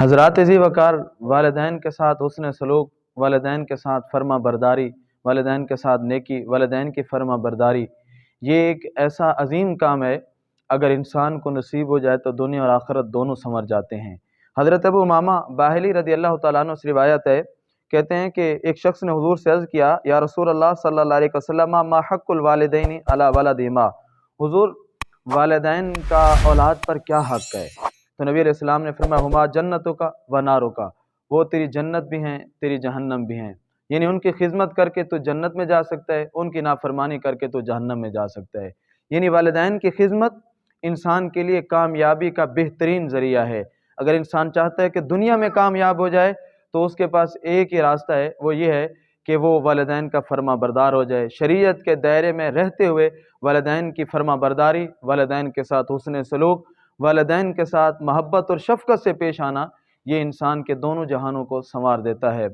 حضرات ذی وقار، والدین کے ساتھ حسن سلوک، والدین کے ساتھ فرما برداری، والدین کے ساتھ نیکی، والدین کی فرما برداری، یہ ایک ایسا عظیم کام ہے، اگر انسان کو نصیب ہو جائے تو دنیا اور آخرت دونوں سنور جاتے ہیں۔ حضرت ابو امامہ باہلی رضی اللہ تعالیٰ عنہ سے روایت ہے، کہتے ہیں کہ ایک شخص نے حضور سے عرض کیا، یا رسول اللہ صلی اللہ علیہ وسلم، ما حق الوالدین علی ولدہما، حضور والدین کا اولاد پر کیا حق ہے؟ تو نبی علیہ السلام نے فرمایا، ہما جنتوں کا و ناروں کا، وہ تیری جنت بھی ہیں، تیری جہنم بھی ہیں، یعنی ان کی خدمت کر کے تو جنت میں جا سکتا ہے، ان کی نافرمانی کر کے تو جہنم میں جا سکتا ہے۔ یعنی والدین کی خدمت انسان کے لیے کامیابی کا بہترین ذریعہ ہے۔ اگر انسان چاہتا ہے کہ دنیا میں کامیاب ہو جائے تو اس کے پاس ایک ہی راستہ ہے، وہ یہ ہے کہ وہ والدین کا فرما بردار ہو جائے، شریعت کے دائرے میں رہتے ہوئے والدین کی فرما برداری، والدین کے ساتھ حسن سلوک، والدین کے ساتھ محبت اور شفقت سے پیش آنا، یہ انسان کے دونوں جہانوں کو سنوار دیتا ہے۔